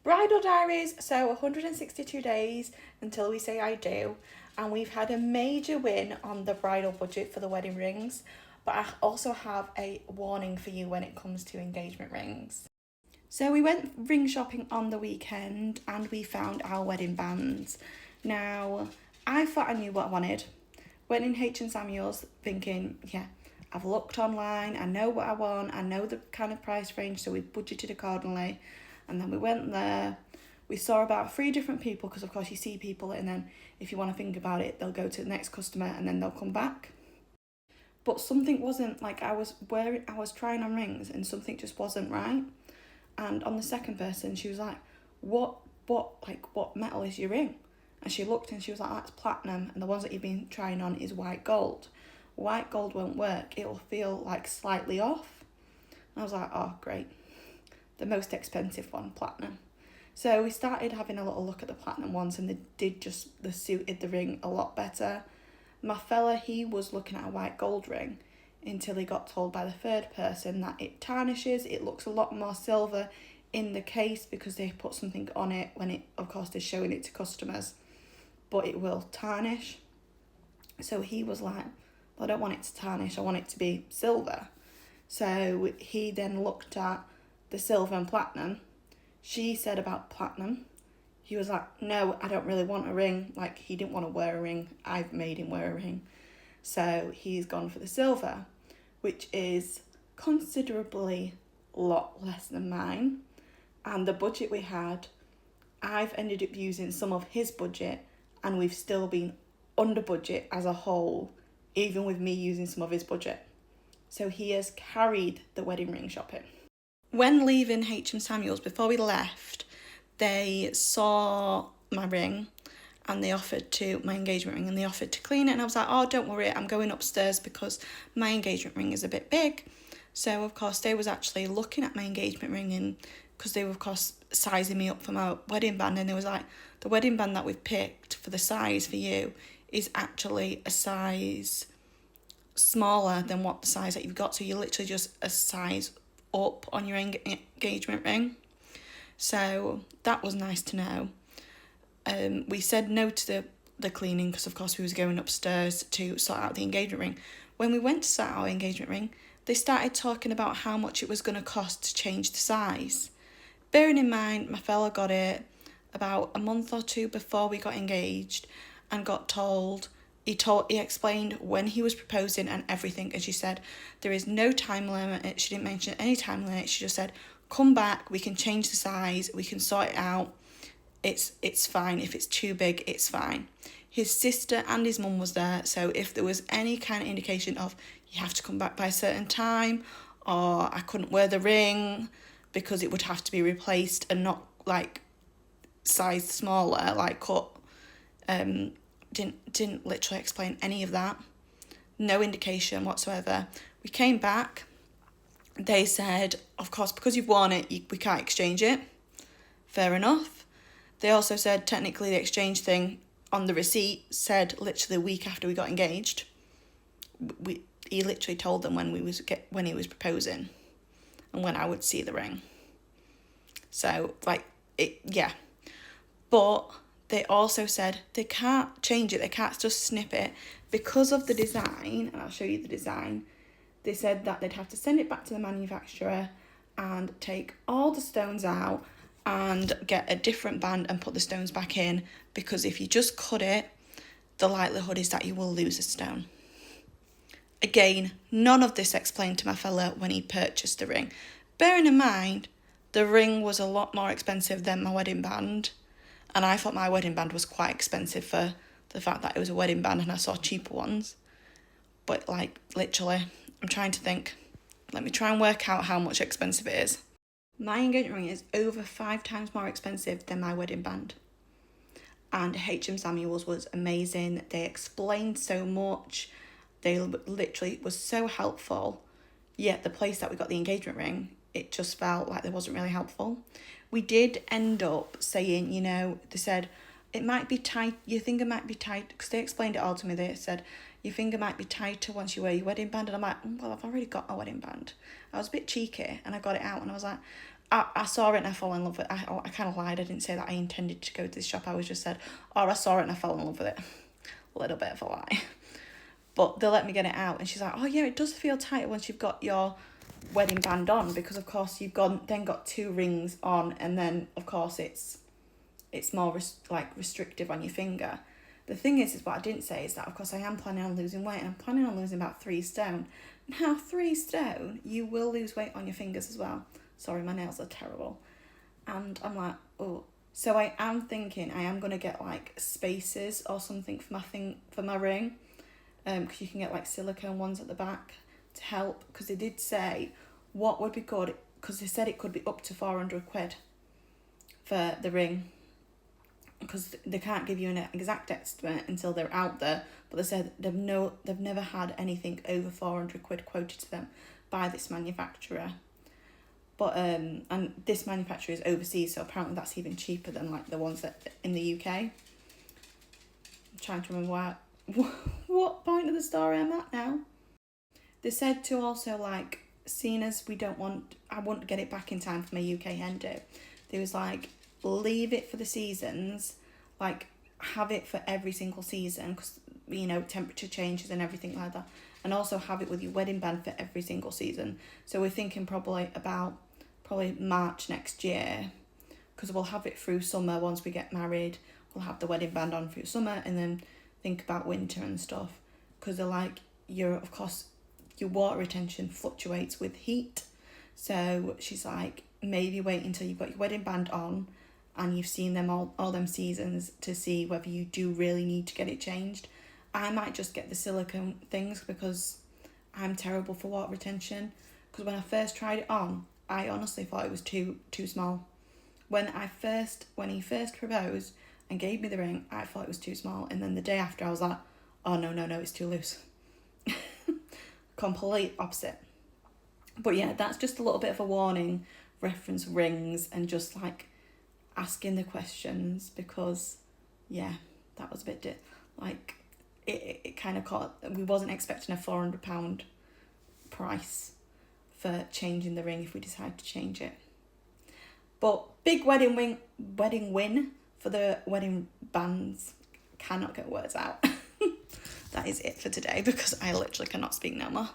Bridal Diaries, so 162 days until we say I do, and we've had a major win on the bridal budget for the wedding rings, but I also have a warning for you when it comes to engagement rings. So we went ring shopping on the weekend and we found our wedding bands. Now, I thought I knew what I wanted. Went in H&M Samuels thinking, yeah, I've looked online, I know what I want, I know the kind of price range, so we budgeted accordingly. And then we went there, we saw about 3 different people, because of course you see people and then if you want to think about it, they'll go to the next customer and then they'll come back. But something wasn't, like I was trying on rings and something just wasn't right. And on the second person, she was like, what metal is your ring? And she looked and she was like, that's platinum, and the ones that you've been trying on is white gold. White gold won't work, it'll feel like slightly off. And I was like, oh great, the most expensive one, platinum. So we started having a little look at the platinum ones, and they suited the ring a lot better. My fella, he was looking at a white gold ring until he got told by the third person that it tarnishes, it looks a lot more silver in the case because they put something on it when it, of course, they're showing it to customers, but it will tarnish. So he was like, well, I don't want it to tarnish, I want it to be silver. So he then looked at the silver and platinum. She said about platinum, he was like, no, I don't really want a ring. Like, he didn't want to wear a ring, I've made him wear a ring. So he's gone for the silver, which is considerably a lot less than mine. And the budget we had, I've ended up using some of his budget, and we've still been under budget as a whole, even with me using some of his budget. So he has carried the wedding ring shopping. When leaving H&M Samuels, before we left, they saw my ring and they offered to, my engagement ring, and they offered to clean it. And I was like, oh, don't worry, I'm going upstairs because my engagement ring is a bit big. So, of course, they was actually looking at my engagement ring, and because they were, of course, sizing me up for my wedding band. And they was like, the wedding band that we've picked for the size for you is actually a size smaller than what the size that you've got. So you're literally just a size up on your engagement ring. So that was nice to know. We said no to the cleaning because, of course, we was going upstairs to sort out the engagement ring. When we went to sort out our engagement ring, they started talking about how much it was going to cost to change the size. Bearing in mind, my fella got it about a month or 2 before we got engaged and got told, he explained when he was proposing and everything, and she said, there is no time limit. She didn't mention any time limit. She just said, come back, we can change the size, we can sort it out. It's fine. If it's too big, it's fine. His sister and his mum was there, so if there was any kind of indication of you have to come back by a certain time, or I couldn't wear the ring because it would have to be replaced and not like sized smaller, like cut, didn't literally explain any of that. No indication whatsoever. We came back. They said, of course, because you've worn it, we can't exchange it. Fair enough. They also said technically the exchange thing on the receipt said literally a week after we got engaged. He literally told them when he was proposing and when I would see the ring. So yeah. But they also said they can't change it, they can't just snip it because of the design, and I'll show you the design. They said that they'd have to send it back to the manufacturer and take all the stones out and get a different band and put the stones back in, because if you just cut it, the likelihood is that you will lose a stone. Again, none of this explained to my fella when he purchased the ring. Bearing in mind, the ring was a lot more expensive than my wedding band, and I thought my wedding band was quite expensive for the fact that it was a wedding band, and I saw cheaper ones. But literally, I'm trying to think. Let me try and work out how much expensive it is. My engagement ring is over 5 times more expensive than my wedding band. And H&M Samuels was amazing. They explained so much. They literally was so helpful. Yet the place that we got the engagement ring, it just felt like they wasn't really helpful. We did end up saying, they said, it might be tight, your finger might be tight, because they explained it all to me. They said, your finger might be tighter once you wear your wedding band. And I'm like, well, I've already got my wedding band. I was a bit cheeky and I got it out and I was like, I saw it and I fell in love with it. I kind of lied. I didn't say that I intended to go to this shop. I was just said, oh, I saw it and I fell in love with it. A little bit of a lie. But they let me get it out. And she's like, oh, yeah, it does feel tighter once you've got your wedding band on. Because, of course, you've then got 2 rings on. And then, of course, it's more restrictive on your finger. The thing is what I didn't say is that, of course, I am planning on losing weight. And I'm planning on losing about 3 stone. Now, 3 stone, you will lose weight on your fingers as well. Sorry, my nails are terrible. And I'm like, oh. So I am thinking I am going to get like spaces or something for my ring. Because you can get like silicone ones at the back to help. Because they did say what would be good. Because they said it could be up to 400 quid for the ring. Because they can't give you an exact estimate until they're out there. But they said they've never had anything over 400 quid quoted to them by this manufacturer. But and this manufacturer is overseas, so apparently that's even cheaper than like the ones that in the UK. I'm trying to remember what point of the story I'm at now. They said to also like, seeing as I wouldn't get it back in time for my UK hen do. They was like, leave it for the seasons, like have it for every single season because you know temperature changes and everything like that, and also have it with your wedding band for every single season. So we're thinking probably March next year, because we'll have it through summer. Once we get married, we'll have the wedding band on through summer and then think about winter and stuff, because they're like, your water retention fluctuates with heat. So she's like, maybe wait until you've got your wedding band on and you've seen them all them seasons to see whether you do really need to get it changed. I might just get the silicone things because I'm terrible for water retention. Because when I first tried it on, I honestly thought it was too small. When he first proposed and gave me the ring, I thought it was too small. And then the day after, I was like, oh, no, it's too loose. Complete opposite. But yeah, that's just a little bit of a warning, reference rings and just like asking the questions, because yeah, that was a bit it kind of caught. We wasn't expecting a £400 price for changing the ring if we decide to change it. But big wedding win for the wedding bands. Cannot get words out. That is it for today because I literally cannot speak no more.